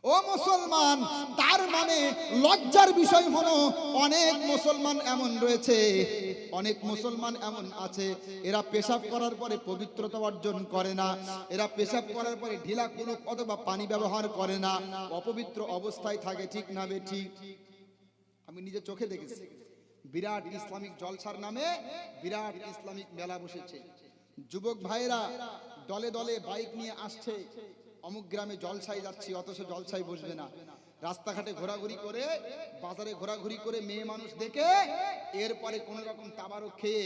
ও মুসলমান, তার মানে লজ্জার বিষয় হলো অনেক মুসলমান এমন রয়েছে, অনেক মুসলমান এমন আছে, এরা পেশাব করার পরে পবিত্রতা অর্জন করে না, এরা পেশাব করার পরে ঢিলা কুলুক অথবা পানি ব্যবহার করে না, অপবিত্র অবস্থায় থাকে। ঠিক না বে ঠিক? আমি নিজে চোখে দেখেছি। বিরাট ইসলামিক জলসার নামে বিরাট ইসলামিক মেলা বসেছে। যুবক ভাইরা দলে দলে বাইক নিয়ে আসছে, অমুক গ্রামে জলসায় যাচ্ছি, অথচ জলসায় বসবে না। রাস্তাঘাটে ঘোরাঘুরি করে, বাজারে ঘোরাঘুরি করে মেয়ে মানুষ দেখে এরপরে কোন রকম তাবারক খেয়ে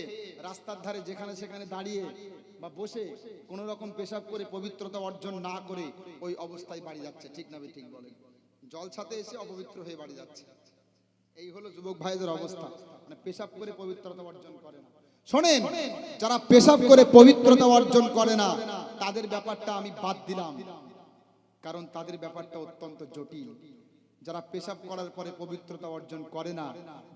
রাস্তার ধারে যেখানে সেখানে দাঁড়িয়ে বা বসে কোন রকম পেশাব করে পবিত্রতা অর্জন না করে ওই অবস্থায় বাড়ি যাচ্ছে। ঠিক না ঠিক বলেন? জলসাতে এসে অপবিত্র হয়ে বাড়ি যাচ্ছে। এই হলো যুবক ভাইদের অবস্থা, মানে পেশাব করে পবিত্রতা অর্জন করে না। শোনেন, যারা পেশাব করে পবিত্রতা অর্জন করে না তাদের ব্যাপারটা আমি বাদ দিলাম, কারণ তাদের ব্যাপারটা অত্যন্ত জটিল। যারা পেশাব করার পরে পবিত্রতা অর্জন করে না,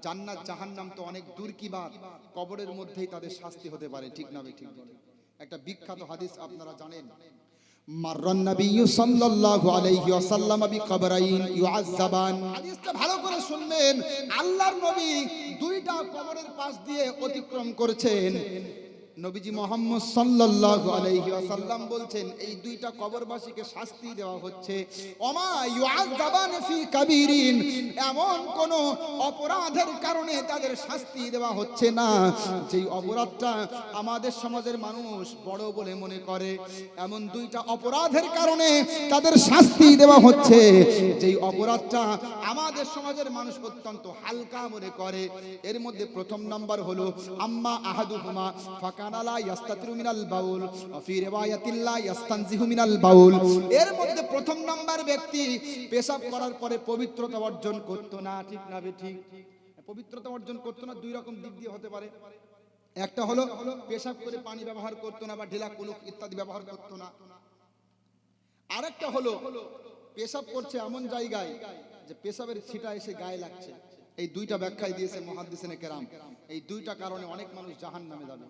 জান্নাত জাহান্নাম তো অনেক দূর কি বাত, কবরের মধ্যেই তাদের শাস্তি হতে পারে। ঠিক না ঠিক? একটা বিখ্যাত হাদিস আপনারা জানেন, মাররান নবিয়্যু সাল্লাল্লাহু আলাইহি ওয়াসাল্লাম বিকবরাইন ইউআযাবান। হাদিসটা ভালো করে শুনবেন। আল্লাহর নবী দুইটা কবরের পাশ দিয়ে অতিক্রম করেছেন। নবীজি মুহাম্মদ সাল্লাল্লাহু আলাইহি ওয়াসাল্লাম বলছেন, এই দুইটা কবরবাসীকে শাস্তি দেওয়া হচ্ছে। ওমা ইউআযাবান ফি কাবীরিন, এমন কোন অপরাধের কারণে তাদের শাস্তি দেওয়া হচ্ছে না যেই অপরাধটা আমাদের সমাজের মানুষ বড় বলে মনে করে। এমন দুইটা অপরাধের কারণে তাদের শাস্তি দেওয়া হচ্ছে যেই অপরাধটা আমাদের সমাজের মানুষ অত্যন্ত হালকা মনে করে। এর মধ্যে প্রথম নাম্বার হলো আম্মা আহাদুহুমা ফাকানা লা ইস্তাতিরু মিনাল বাউল ওয়া ফি রিওয়ায়াতিন লা ইস্তানজিহু মিনাল বাউল। এর মধ্যে প্রথম নাম্বার ব্যক্তি পেশাব করার পরে পবিত্রতা অর্জন করত না। ঠিক না বে ঠিক? পবিত্রতা অর্জন করত না দুই রকম দিক দিয়ে হতে পারে। একটা হলো পেশাব করে পানি ব্যবহার করত না বা ঢিলা কুলুক ইত্যাদি ব্যবহার করত না। আরেকটা হলো পেশাব করছে এমন জায়গায় যে পেশাবের ছিটা এসে গায়ে লাগছে। এই দুইটা ব্যাখ্যায় দিয়েছে মুহাদ্দিসিনে কেরাম। এই দুইটা কারণে অনেক মানুষ জাহান্নামে যাবে।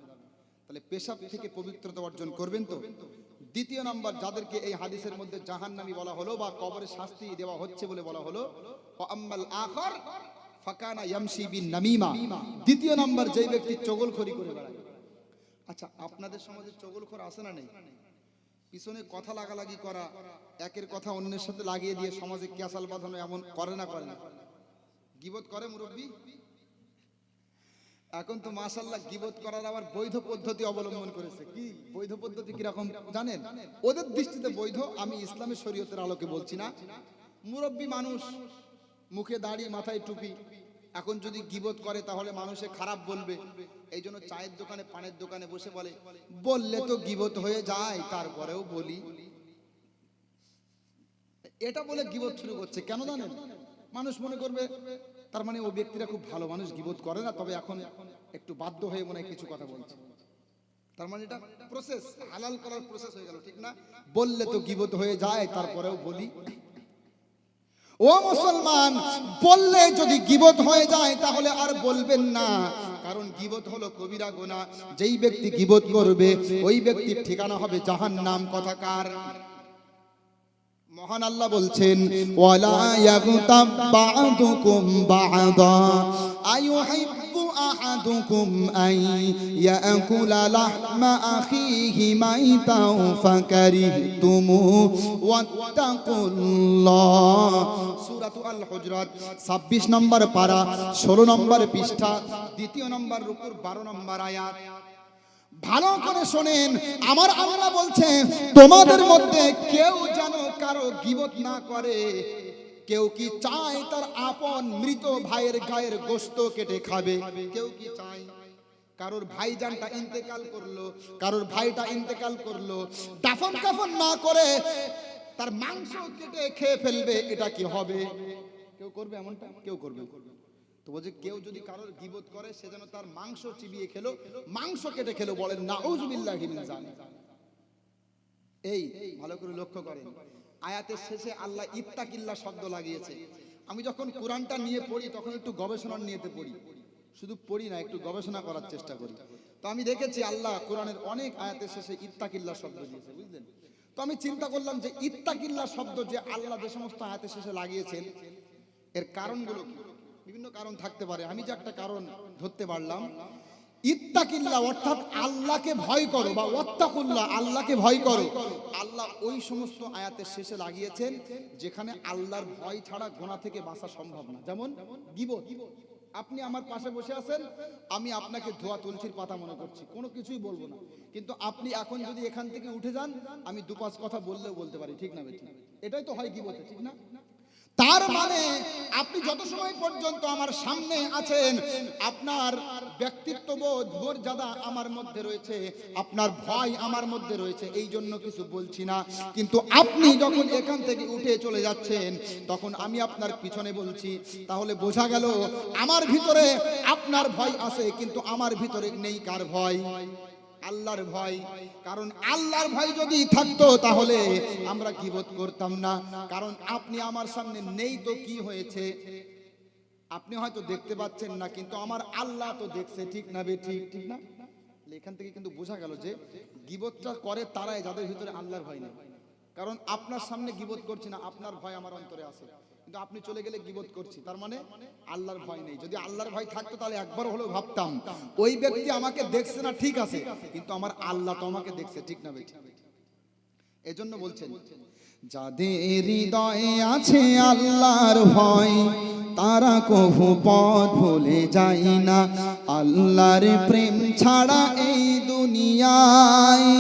তাহলে পেশাব থেকে পবিত্রতা অর্জন করবেন তো। দ্বিতীয় নাম্বার যাদেরকে এই হাদিসের মধ্যে জাহান্নামী বলা হলো বা কবরে শাস্তি দেওয়া হচ্ছে বলে বলা হলো, আম্মাল আখর ফাকানা ইয়ামশি বিন নামিমা। দ্বিতীয় নাম্বার যেই ব্যক্তি চগলখড়ি করে বেড়ায়। আচ্ছা, আপনাদের সমাজে চগলখড় আছে না নেই? পিছনে কথা লাগালাগি করা, একের কথা অন্যের সাথে লাগিয়ে দিয়ে সমাজে ক্যাসাল বাঁধানো, এমন করে না করে না? গীবত করে মুরব্বী? এখন তো মাশাআল্লাহ গীবত করার আবার বৈধ পদ্ধতি অবলম্বন করেছে। কি বৈধ পদ্ধতি কিরকম জানেন? ওদের দৃষ্টিতে বৈধ, আমি ইসলামের শরীয়তের আলোকে বলছি না। মুরব্বী মানুষ, মুখে দাড়ি, মাথায় টুপি, এখন যদি গীবত করে তাহলে মানুষে খারাপ বলবে। এই জন্য চায়ের দোকানে পানের দোকানে বসে বলে, বললে তো গীবত হয়ে যায় তারপরেও বলি। এটা বলে গীবত শুরু করছে। কেন জানেন? মানুষ মনে করবে তার মানে ও ব্যক্তিরা খুব ভালো মানুষ, গীবত করে না, তবে এখন একটু বাধ্য হয়ে মনে হয় কিছু কথা বলছে। তার মানে এটা প্রসেস, হালাল করার প্রসেস হয়ে গেল। ঠিক না? বললে তো গীবত হয়ে যায় তারপরেও বলি। ও মুসলমান, বললে যদি গীবত হয়ে যায় তাহলে আর বলবেন না, কারণ গীবত হলো কবিরা গুনাহ। যেই ব্যক্তি গীবত করবে ওই ব্যক্তির ঠিকানা হবে জাহান্নাম। কথাকার মহান আল্লাহ বলছেন, ওয়ালা ইয়াগতাব বা'দুকুম বা'দা আইয়ুহিব্বু আহাদুকুম আন ইয়াকুলা লাহমা আখিহি মাইতাও ফাকারিহতুমু ওয়াত্তাকুল্লাহ। সূরাতুল আল হুজরাত 26 নম্বর পারা 16 নম্বর পৃষ্ঠা, দ্বিতীয় নম্বর রুকুর 12 নম্বর আয়াত। ভালো করে শোনেন, আমার আল্লাহ বলছে তোমাদের মধ্যে কেউ যেন কারো গীবত না করে। কেউ কি চায় তার আপন মৃত ভাইয়ের গায়ের গোশত কেটে খাবে? কেউ কি চায়? কারোর ভাইজানটা ইন্তেকাল করলো, কারোর ভাইটা ইন্তেকাল করলো, দাফন কাফন না করে তার মাংস কেটে খেয়ে ফেলবে, এটা কি হবে? কেউ করবে এমনটা? কেউ করবে? তো বলছে কেউ যদি কারোর গীবত করে সে যেন তার মাংস চিবিয়ে খেলো, মাংস কেটে খেলো। বলেন নাউযুবিল্লাহি মিন যালিক। এই ভালো করে লক্ষ্য করেন, আয়াতের শেষে আল্লাহ ইত্তাকিল্লাহ শব্দ লাগিয়েছে। আমি যখন কোরআনটা নিয়ে পড়ি তখন একটু গবেষণা নিয়েতে পড়ি, শুধু পড়ি না, একটু গবেষণা করার চেষ্টা করি। তো আমি দেখেছি আল্লাহ কোরআনের অনেক আয়াতের শেষে ইত্তাকিল্লাহ শব্দ দিয়েছে, বুঝলেন? তো আমি চিন্তা করলাম যে ইত্তাকিল্লাহ শব্দ যে আল্লাহ যে সমস্ত আয়াতের শেষে লাগিয়েছেন, এর কারণগুলো কি? বিভিন্ন কারণ থাকতে পারে। আমি যে একটা কারণ ধরতে পারলাম, ইত্তাকিল্লাহ অর্থাৎ আল্লাহকে ভয় করো, বা ওয়াত্তাকুল্লাহ আল্লাহকে ভয় করো। আল্লাহ ওই সমস্ত আয়াতের শেষে লাগিয়েছেন যেখানে আল্লাহর ভয় ছাড়া গুনাহ থেকে বাঁচা সম্ভব না। যেমন গীবত। আপনি আমার পাশে বসে আছেন, আমি আপনাকে ধোয়া তুলসীর পাতা মনে করছি, কোনো কিছুই বলবো না, কিন্তু আপনি এখন যদি এখান থেকে উঠে যান, আমি দু পাঁচ কথা বললেও বলতে পারি, ঠিক না বেঠিক? এটাই তো হয় গীবতে, ঠিক না? তার মানে আপনি যত সময় পর্যন্ত আমার সামনে আছেন, আপনার ব্যক্তিত্ববোধ মর্যাদা আমার মধ্যে রয়েছে, আপনার ভয় আমার মধ্যে রয়েছে, এই জন্য কিছু বলছি না। কিন্তু আপনি যখন এখান থেকে উঠে চলে যাচ্ছেন, তখন আমি আপনার পিছনে বলছি, তাহলে বোঝা গেল আমার ভিতরে আপনার ভয় আছে, কিন্তু আমার ভিতরে নেই কার ভয়? আল্লাহর ভয়। কারণ আল্লাহর ভয় যদি থাকতো তাহলে আমরা গীবত করতাম না। কারণ আপনি আমার সামনে নেই তো কি হয়েছে? আপনি হয়তো দেখতে পাচ্ছেন না, কিন্তু আমার আল্লাহ তো দেখছে, ঠিক না বেঠিক? ঠিক না? এখান থেকে কিন্তু বোঝা গেল যে গীবতটা করে তারাই যাদের ভিতরে আল্লাহর ভয় নেই। কারণ আপনার সামনে গীবত করছি না, আপনার ভয় আমার অন্তরে আছে, কিন্তু আপনি চলে গেলে গীবত করছি, তার মানে আল্লাহর ভয় নেই। যদি আল্লাহর ভয় থাকতো তাহলে একবার হলেও ভাবতাম ওই ব্যক্তি আমাকে দেখছে না, ঠিক আছে, কিন্তু আমার আল্লাহ তো আমাকে দেখছে, ঠিক না বেঠিক? এজন্য বলছেন, যাদের হৃদয়ে আছে আল্লাহর ভয়, তারা কভু পথ ভুলে যায় না। আল্লাহর প্রেম ছাড়া এই দুনিয়ায়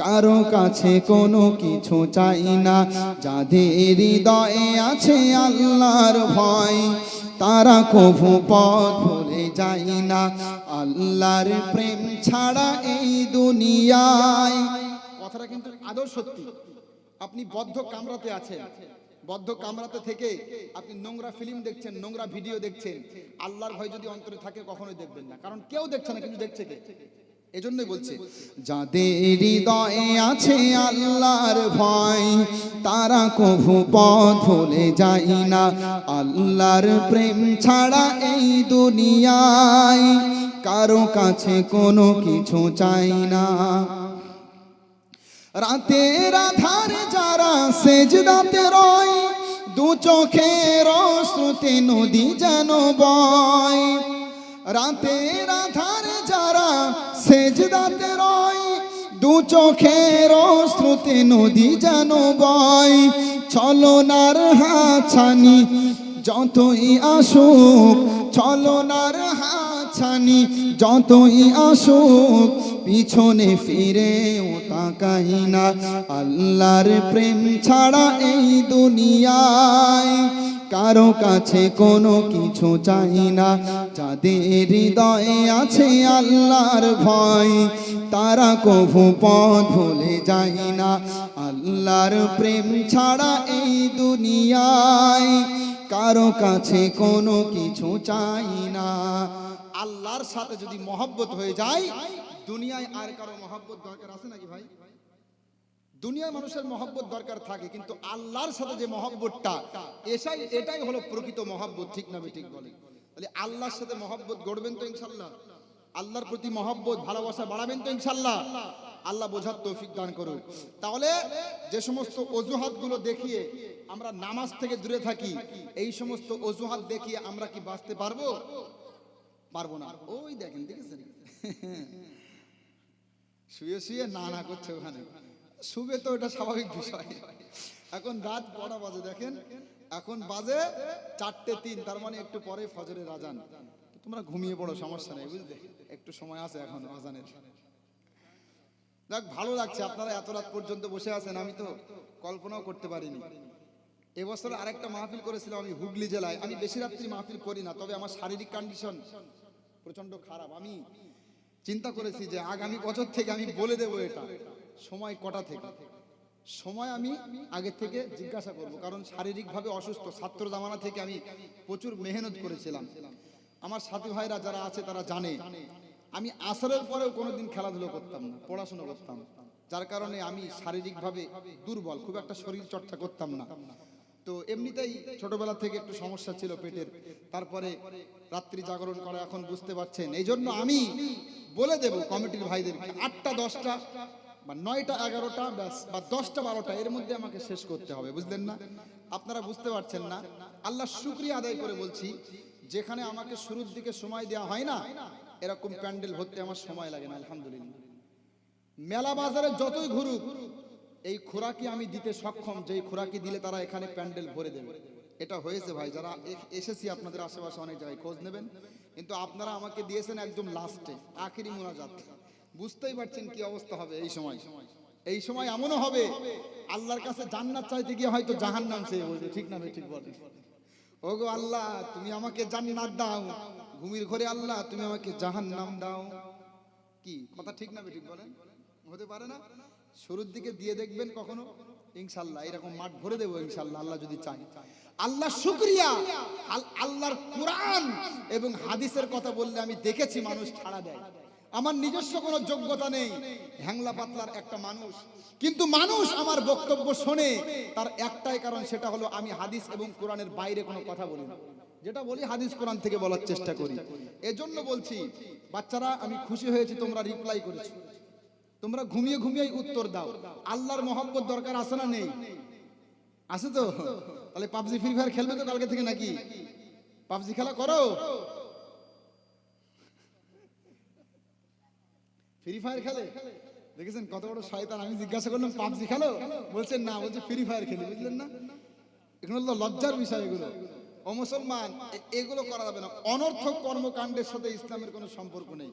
কারো কাছে কোনো কিছু চাই না। যাদের হৃদয়ে আছে আল্লাহর ভয়, তারা কভু পথ ভুলে যায় না। আল্লাহর প্রেম ছাড়া এই দুনিয়ায়। কথাটা কিন্তু আদৌ সত্যি। আপনি বদ্ধ কামরাতে আছেন, বদ্ধ কামরাতে থেকে আপনি নোংরা ফিল্ম দেখছেন, নোংরা ভিডিও দেখছেন, আল্লাহর ভয় যদি অন্তরে থাকে কখনোই দেখবেন না, কারণ কেউ দেখছে না, কিন্তু দেখছে কে? এজন্যই বলছে, যাদের হৃদয়ে আছে আল্লাহর ভয়, তারা কভু পথ ভুলে যায় না। আল্লাহর প্রেম ছাড়া এই দুনিয়ায় কারো কাছে কোনো কিছু চাই না। রাতের আধারে যারা সেজদাতে রয়, দু চোখের অশ্রুতে নদী যেন বয়। রাতের আধারে যারা সেজদাতে রয়, দু চোখের অশ্রুতে নদী যেন বয়। ছলনার হাতছানি যতই আসুক, ছলনার হাতছানি যতই আসুক, পিছনে ফিরেও তাকাই না। আল্লাহর প্রেম ছাড়া এই দুনিয়ায় কারো কাছে কোনো কিছু চাই না। যাদের হৃদয়ে আছে আল্লাহর ভয়, তারা কভু পথ ভুলে যায় না। আল্লাহর প্রেম ছাড়া এই দুনিয়ায় কারো কাছে কোনো কিছু চাই না। আল্লাহর সাথে যদি মহব্বত হয়ে যায়, দুনিয়ায় আর কারো মহব্বত দরকার আছে নাকি ভাই? দুনিয়ার মানুষের মহব্বত দরকার থাকে, কিন্তু আল্লাহর সাথে যে মহব্বতটা, এটাই হলো প্রকৃত মহব্বত, ঠিক না ঠিক বলে? তাহলে আল্লাহর সাথে মহব্বত গড়বেন তো ইনশাআল্লাহ, আল্লাহর প্রতি মহব্বত ভালোবাসা বাড়াবেন তো ইনশাআল্লাহ। আল্লাহ বোঝার তৌফিক দান করুন। তাহলে যে সমস্ত অজুহাতগুলো দেখিয়ে আমরা নামাজ থেকে দূরে থাকি, এই সমস্ত অজুহাত দেখিয়ে আমরা কি বাঁচতে পারবো? পারবো না। ওই দেখেন, দেখেছেন শুয়ে শুয়ে না করছে ওখানে, শুবে তো এটা স্বাভাবিক বিষয়। এখন রাত কটা বাজে দেখেন, এখন বাজে 4:03, তার মানে একটু পরে ফজরের আজান। তোমরা ঘুমিয়ে পড়ো, সমস্যা নেই, বুঝলে, একটু সময় আছে এখন আজানের। দেখ, ভালো লাগছে আপনারা এত রাত পর্যন্ত বসে আছেন, আমি তো কল্পনাও করতে পারিনি। এবছর আরেকটা মাহফিল করেছিলাম আমি হুগলি জেলায়। আমি বেশি রাত্রি মাহফিল করি না, তবে আমার শারীরিক কন্ডিশন প্রচন্ড খারাপ। আমি চিন্তা করেছি যে আগামী বছর থেকে আমি বলে দেবো এটা সময় কটা থেকে। সময় আমি আগে থেকে জিজ্ঞাসা করব, কারণ শারীরিকভাবে অসুস্থ। ছাত্র জামানা থেকে আমি প্রচুর মেহনত করেছিলাম। আমার সাথী ভাইরা যারা আছে তারা জানে আমি আসরের পরেও কোনোদিন খেলাধুলো করতাম না, পড়াশোনা করতাম, যার কারণে আমি শারীরিকভাবে দুর্বল, খুব একটা শরীর চর্চা করতাম না। তো এমনিতেই ছোটবেলা থেকে একটু সমস্যা ছিল পেটের, তারপরে রাত্রি জাগরণ করা, এখন বুঝতে পারছেন। এই জন্য আমি বলে দেব কমিটির ভাইদেরকে 8টা 10টা বা 9টা 11টা ব্যাস বা 10টা 12টা এর মধ্যে আমাকে শেষ করতে হবে, বুঝলেন না? আপনারা বুঝতে পারছেন না? আল্লাহ শুকরিয়া আদায় করে বলছি, যেখানে আমাকে শুরুর দিকে সময় দেওয়া হয় না, এরকম প্যান্ডেল ভরতে আমার সময় লাগে না, আলহামদুলিল্লাহ। মেলা বাজারে যতই ঘুরুক, এই খোরাকি আমি দিতে সক্ষম, যেই খোরাকি দিলে তারা এখানে প্যান্ডেল ভরে দেবে। এটা হয়েছে ভাই, যারা এসেছি আপনাদের আশেপাশে অনেক জায়গায় খোঁজ নেবেন, কিন্তু আপনারা আমাকে দিয়েছেন একদম লাস্টে, আখেরি মোনাজাত। বুঝতেই পারছেন কি অবস্থা হবে এই সময়। এই সময় এমনও হবে আল্লাহর কাছে জান্নাত চাইতে গিয়ে হয়তো জাহান্নাম চেয়ে বলবে, ঠিক না? ঠিক বলে, ওগো আল্লাহ তুমি আমাকে জান্নাত দাও, ঘুমির ঘরে আল্লাহ তুমি আমাকে জাহান্নাম দাও। কি কথা ঠিক না? ঠিক বলেন, হতে পারে না? শুরুর দিকে দিয়ে দেখবেন কখনো, ইনশাআল্লাহ এরকম মাঠ ভরে দেবো ইনশাআল্লাহ, আল্লাহ যদি চায়। আল্লাহ শুকরিয়া, আল্লাহর কোরআন এবং হাদিসের কথা বললে আমি দেখেছি মানুষ ছাড়া দেয়। আমার নিজস্ব কোনো যোগ্যতা নেই, হ্যাংলা পাতলার একটা মানুষ, কিন্তু মানুষ আমার বক্তব্য শোনে, তার একটাই কারণ, সেটা হলো আমি হাদিস এবং কোরআনের বাইরে কোনো কথা বলি না। যেটা বলি হাদিস কোরআন থেকে বলার চেষ্টা করি। এজন্য বলছি বাচ্চারা, আমি খুশি হয়েছি তোমরা রিপ্লাই করেছো, তোমরা ঘুমিয়ে ঘুমিয়ে উত্তর দাও। আল্লাহর মহব্বত দরকার আছে না নেই? আছে তো? তাহলে পাবজি ফ্রি ফায়ার খেলবে তো কালকে থেকে নাকি? পাবজি খেলা করো, ফ্রি ফায়ার খেলে, দেখেছেন কত বড় শয়তান। আমি জিজ্ঞাসা করলাম পাবজি খেলো, বলছেন না, বলছে ফ্রি ফায়ার খেলি, বুঝলেন না? এগুলো হলো লজ্জার বিষয়। এগুলো ও মুসলমান, এগুলো করা যাবে না। অনর্থক কর্মকাণ্ডের সাথে ইসলামের কোনো সম্পর্ক নেই।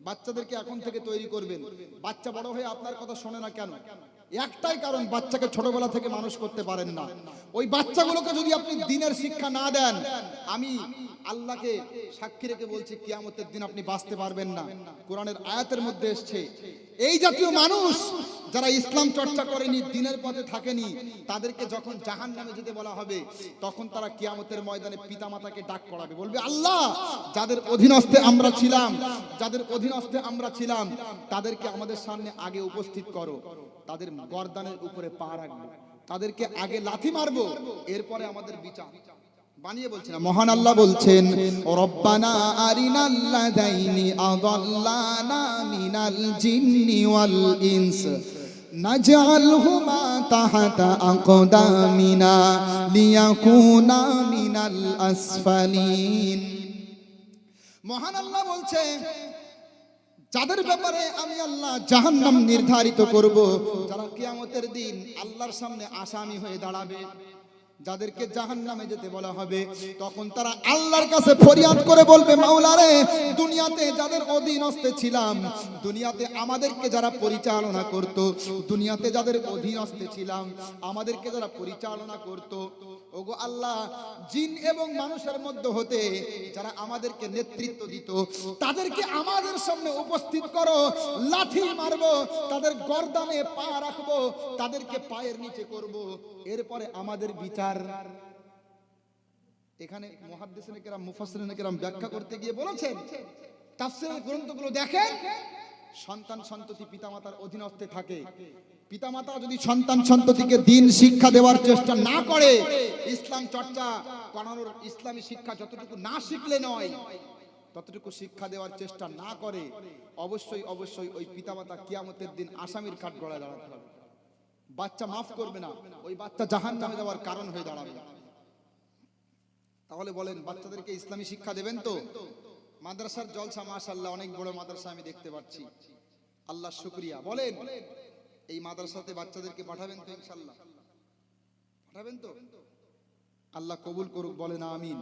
বাচ্চাদেরকে এখন থেকে তৈরি করবেন। বাচ্চা বড় হয়ে আপনার কথা শোনে না কেন? একটাই কারণ, বাচ্চাকে ছোটবেলা থেকে মানুষ করতে পারেন না। ওই বাচ্চাগুলোকে যদি আপনি দ্বীনের শিক্ষা না দেন, আমি আল্লাহকে সাক্ষী রেখে বলছি, কিয়ামতের দিন আপনি বাঁচতে পারবেন না। কোরআনের আয়াতের মধ্যে এসেছে, এই জাতীয় মানুষ যারা ইসলাম চর্চা করেনি, দ্বীনের পথে থাকেনি, তাদেরকে যখন জাহান্নামে যেতে বলা হবে, তখন তারা কিয়ামতের ময়দানে পিতামাতাকে ডাক পড়াবে, বলবে আল্লাহ যাদের অধীনস্থে আমরা ছিলাম, যাদের অধীনস্থে আমরা ছিলাম, তাদেরকে আমাদের সামনে আগে উপস্থিত করো, তাদের গর্দানের উপরে পা রাখবো, তাদেরকে আগে লাথি মারবো, এরপরে আমাদের বিচার। বানিয়ে বলছেন না, মহান আল্লাহ বলছেন, রব্বানা আরিনাল্লাযাইনি আযাল্লানা মিনাল জিন্নি ওয়াল ইনস নাজআলহুমা তাহতা আকদামিনা লিয়াকুনা মিনাল আসফালিন। মহান আল্লাহ বলছে, যাদের ব্যাপারে আমি আল্লাহ জাহান্নাম নির্ধারিত করব, যারা কিয়ামতের দিন আল্লাহর সামনে আসামি হয়ে দাঁড়াবে, যাদেরকে জাহান্নামে যেতে বলা হবে, তখন তারা আল্লাহর কাছে ফরিয়াদ করে বলবে, মাওলা রে, দুনিয়াতে যাদের অধীনস্থে ছিলাম, দুনিয়াতে আমাদেরকে যারা পরিচালনা করত, দুনিয়াতে যাদের অধীনস্থে ছিলাম, আমাদেরকে যারা পরিচালনা করত, ওগো আল্লাহ, জিন এবং মানুষের মধ্যে হতে যারা আমাদেরকে নেতৃত্ব দিত, তাদেরকে আমাদের সামনে উপস্থিত করো, লাঠি মারবো, তাদের গর্দানে পা রাখবো, তাদেরকে পায়ের নিচে করব, এরপরে আমাদের বিচার। এখানে মুহাদ্দিসিনে কেরাম, মুফাসসিরিনে কেরাম ব্যাখ্যা করতে গিয়ে বলেছেন, তাফসীরের গ্রন্থগুলো দেখেন, সন্তান সন্ততি পিতামাতার অধীনস্থে থাকে, পিতামাতা যদি সন্তান সন্ততিকে দ্বীন শিক্ষা দেওয়ার চেষ্টা না করে, ইসলাম চর্চা করানোর, ইসলামী শিক্ষা যতটুকু না শিখলে নয়, ততটুকু শিক্ষা দেওয়ার চেষ্টা না করে, অবশ্যই অবশ্যই ওই পিতামাতা কিয়ামতের দিন আসামির কাঠ গড়ায় দাঁড়াতে হবে। বাচ্চা মাফ করবে না, ওই বাচ্চা জাহান্নামে যাওয়ার কারণ হয়ে দাঁড়াবে। তাহলে বলেন, বাচ্চাদেরকে ইসলামী শিক্ষা দেবেন তো? মাদ্রাসার জলসা, মাশাআল্লাহ, অনেক বড় মাদ্রাসা আমি দেখতে পাচ্ছি, আল্লাহ শুকরিয়া। বলেন, এই মাদ্রাসাতে বাচ্চাদেরকে পাঠাবেন তো? ইনশাআল্লাহ পাঠাবেন তো? আল্লাহ কবুল করুক, বলেন আমিন।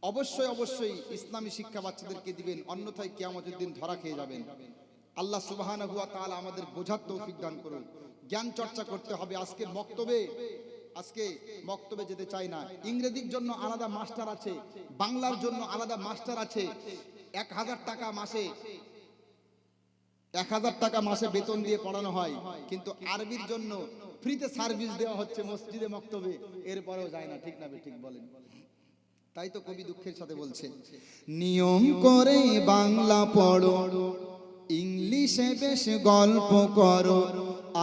অবশ্যই অবশ্যই ইসলামী শিক্ষা বাচ্চাদেরকে দিবেন, অন্যথায় কিয়ামতের দিন ধরা খেয়ে যাবেন। আল্লাহ সুবহানাহু ওয়া তাআলা আমাদের বোঝার তৌফিক দান করুন। জ্ঞান চর্চা করতে হবে। আজকে মক্তবে যেতে চাই না। ইংরেজির জন্য আলাদা মাস্টার আছে, বাংলার জন্য আলাদা মাস্টার আছে। 1000 টাকা মাসে বেতন দিয়ে পড়ানো হয়, কিন্তু আরবির জন্য ফ্রিতে সার্ভিস দেওয়া হচ্ছে মসজিদে, মক্তবে, এরপরেও যায় না, ঠিক না? ঠিক বলেন। তাই তো কবি দুঃখের সাথে বলছে, নিয়ম করে বাংলা পড়ো, ইংলিশে বেশ গল্প করো,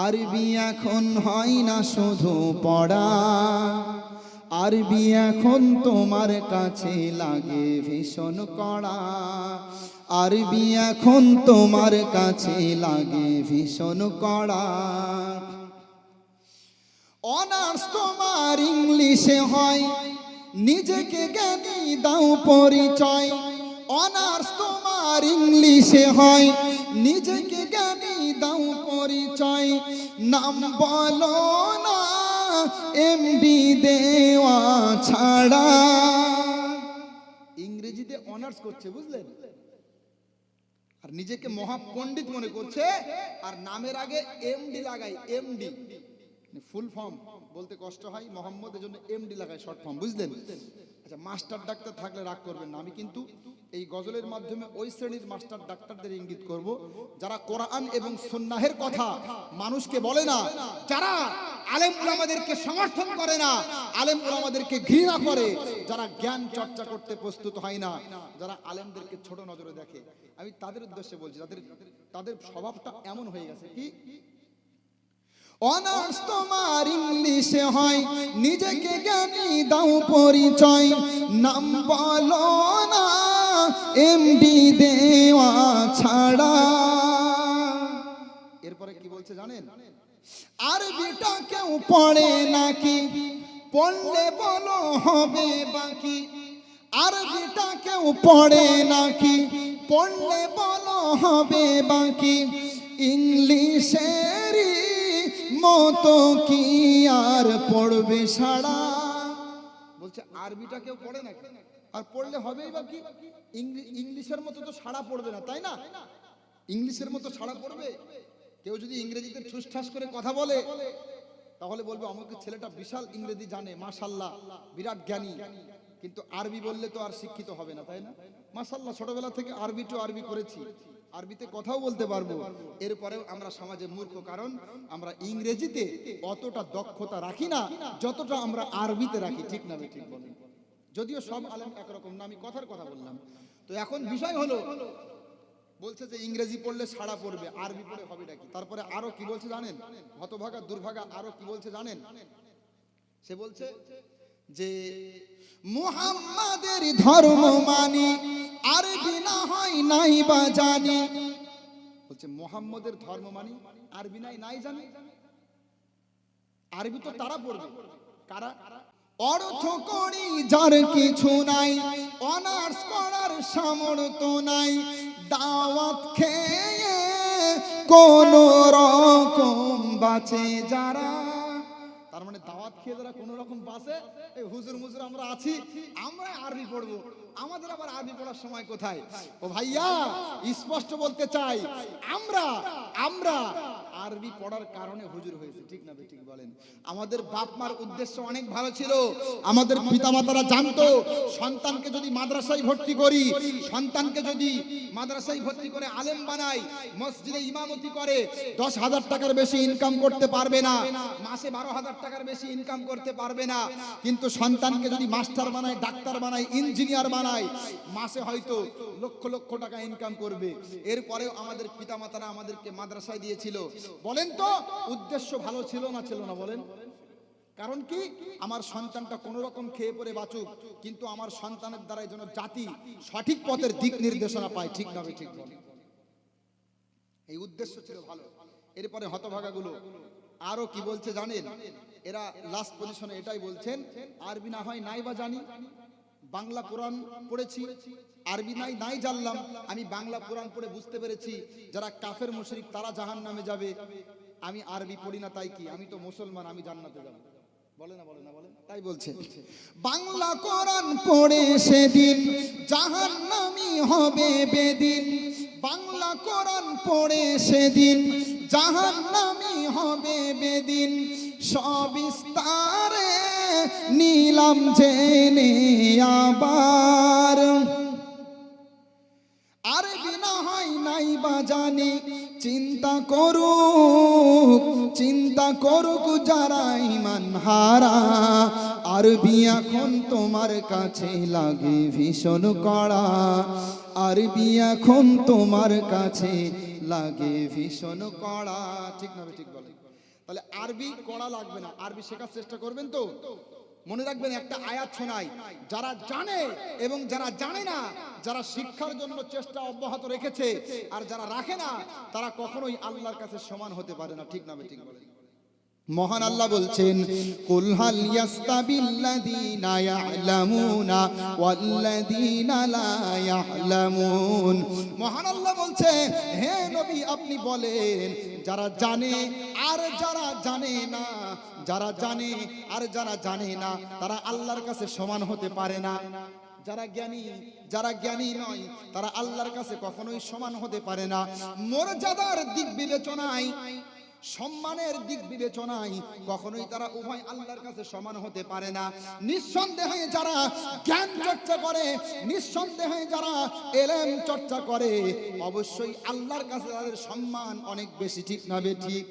আরবি এখন হয় না শুধু পড়া, আরবি এখন তোমার কাছে লাগে ভীষণ কড়া, আরবি এখন তোমার কাছে লাগে ভীষণ কড়া। অনার্স তোমার ইংলিশে হয়, নিজেকে জ্ঞানী দাও পরিচয়। অনার্স তোমার ইংলিশে হয়, নিজেকে জ্ঞানী দাও পরিচয়। নাম বলো না এমডি দেওয়া ছাড়া। ইংরেজিতে অনার্স করছে, বুঝলেন, আর নিজেকে মহাপণ্ডিত মনে করছে, আর নামের আগে এমডি লাগাই। এমডি ফুল ফর্ম বলতে কষ্ট হয়, মোহাম্মদ এর জন্য এমডি লাগায় শর্ট ফর্ম, বুঝলেন। আচ্ছা, মাস্টার ডাক্তার থাকলে রাগ করবেন না, আমি কিন্তু এই গজলের মাধ্যমে ওই শ্রেণীর মাস্টার ডাক্তারদের ইঙ্গিত করব যারা কোরআন এবং সুন্নাহের কথা মানুষকে বলে না, যারা আলেম উলামাদেরকে সমর্থন করে না, আলেম উলামাদেরকে ঘৃণা করে, যারা জ্ঞান চর্চা করতে প্রস্তুত হয় না, যারা আলেমদেরকে ছোট নজরে দেখে। আমি তাদের উদ্দেশ্যে বলছি, তাদের স্বভাবটা এমন হয়ে গেছে কি, অনার্স তোমার ইংলিশে হয়, নিজেকে জ্ঞানী দাও পরিচয়। নাম বলো না এমডি দেওয়া ছাড়া। এরপরে কি বলছে জানেন? আরবিটা কেউ পড়ে নাকি, পড়লে বলো হবে বাকি। আরবিটা কেউ পড়ে নাকি, পড়লে বলো হবে বাকি। ইংলিশেরই মতো কি আর পড়বে সারা। বলছে আরবিটা কেউ পড়ে না, আর পড়লে হবেই বা কি, ইংলিশের মতো তো সাড়া পড়বে না, তাই না? ইংলিশের মতো সাড়া পড়বে? কেউ যদি ইংরেজিতে ঠুসঠাস করে কথা বলে তাহলে বলবে আমাকে ছেলেটা বিশাল ইংরেজি জানে, মাশাআল্লাহ বিরাট জ্ঞানী। কিন্তু আরবি বললে তো আর শিক্ষিত হবে না, তাই না? মাশাআল্লাহ ছোটবেলা থেকে আরবি টু আরবি করেছি, আরবিতে কথাও বলতে পারবো, এরপরেও আমরা সমাজে মূর্খ, কারণ আমরা ইংরেজিতে অতটা দক্ষতা রাখি না যতটা আমরা আরবিতে রাখি। ঠিক না ঠিক বলেন? যদিও সব আলেম একরকম না, আমি কথার কথা বললাম। তো এখন বিষয় হলো, বলছে যে ইংরেজি পড়লে সাড়া পড়বে, আরবি পড়ে হবে নাকি। তারপরে আরো কি বলছে জানেন? হতভাগা দুর্ভাগা আরো কি বলছে জানেন? সে বলছে যে মুহাম্মাদের ধর্ম মানি, আরবি না হয় নাই বা জানি। বলছে মুহাম্মাদের ধর্ম মানি, আরবি নাই জানি। আরবি তো তারা পড়বে কারা? অর্থ করি যার কিছু নাই, অনার্স করার সামর্থ্য নাই, দাওয়াত খেয়ে কোন রকম বাঁচে যারা। তার মানে দাওয়াত খেয়ে যারা কোন রকম বাঁচে, এই হুজুর মুজুর আমরা আছি, আমরা আরবি পড়বো, আমাদের আবার আরবি পড়ার সময় কোথায়? ও ভাইয়া স্পষ্ট বলতে চাই, আমরা আরবি পড়ার কারণে হুজুর হয়েছে। ঠিক না ঠিক বলেন? আমাদের বাপ মার উদ্দেশ্য অনেক ভালো ছিল, আমাদের পিতামাতারা জানতো সন্তানকে যদি মাদ্রাসায় ভর্তি করি, সন্তানকে যদি মাদ্রাসায় ভর্তি করে আলেম বানাই, মসজিদে ইমামতি করে 10,000 টাকার বেশি ইনকাম করতে পারবে না, মাসে 12,000 টাকার বেশি ইনকাম করতে পারবে না। কিন্তু সন্তানকে যদি মাস্টার বানাই, ডাক্তার বানাই, ইঞ্জিনিয়ার বানাই, মাসে হয়তো লক্ষ লক্ষ টাকা ইনকাম করবে। এরপরেও আমাদের পিতামাতারা আমাদেরকে মাদ্রাসায় দিয়েছিল। বলেন তো উদ্দেশ্য ভালো ছিল না ছিল না বলেন? কারণ কি, আমার সন্তানটা কোন রকম খেয়ে পড়ে বাঁচুক, কিন্তু আমার সন্তানের দ্বারা যেন জাতি সঠিক পথের দিক নির্দেশনা পায়। ঠিক না ঠিক বলেন? এই উদ্দেশ্য ছিল ভালো। এরপরে হতভাগাগুলো আরো কি বলছে জানেন? এরা লাস্ট পজিশনে এটাই বলছেন, আরবি না হয় নাই বা জানি, বাংলা কোরআন পড়েছি, আরবি নাই জানলাম, আমি বাংলা কোরআন পড়ে বুঝতে পেরেছি যারা কাফের মুশরিক তারা জাহান্নামে যাবে, আমি আরবি পড়ি না তাই কি, আমি তো মুসলমান, আমি জান্নাতে যাব। বলে না বলেন? তাই বলছে বাংলা কোরআন পড়ে সেদিন জাহান্নামী হবে বেদিন। বাংলা কোরআন পড়ে সেদিন জাহান্নামী হবে বেদিন। সবিস্তারে নিলাম জেনে আবার, আরবি না হয় নাই বা জানি, চিন্তা করুক যারা ঈমান হারা। আরবি এখন তোমার কাছে লাগে ভীষণ কড়া, আরবি এখন তোমার কাছে লাগে ভীষণ কড়া। ঠিক না ঠিক বলেন? তাহলে আরবি কড়া লাগবে না, আরবি শেখার চেষ্টা করবেন তো। মনে রাখবেন একটা আয়াত শোনাই, যারা জানে এবং যারা জানে না, যারা শিক্ষার জন্য চেষ্টা অব্যাহত রেখেছে আর যারা রাখে না, তারা কখনোই আল্লাহর কাছে সমান হতে পারে না। ঠিক না ঠিক বলেন? মহান আল্লাহ বলছেন, কুল হাল ইয়াস্তাবিল্লাযীনা ইয়ালামুনা ওয়াল্লাযীনা লা ইয়ালামুন। মহান আল্লাহ বলছে, হে নবী আপনি বলেন, যারা জানে আর যারা জানে না, যারা জানে আর যারা জানে না, তারা আল্লাহর কাছে সমান হতে পারে না। যারা জ্ঞানী যারা জ্ঞানী নয়, তারা আল্লাহর কাছে কখনোই সমান হতে পারে না। মর্যাদার দিক বিবেচনায়, সম্মানের দিক বিবেচনায় কখনোই তারা উভয় আল্লাহর কাছে সমান হতে পারে না। নিঃসন্দেহে যারা জ্ঞান চর্চা করে, নিঃসন্দেহে যারা ইলম চর্চা করে, অবশ্যই আল্লাহর কাছে তাদের সম্মান অনেক বেশি। ঠিক না ঠিক?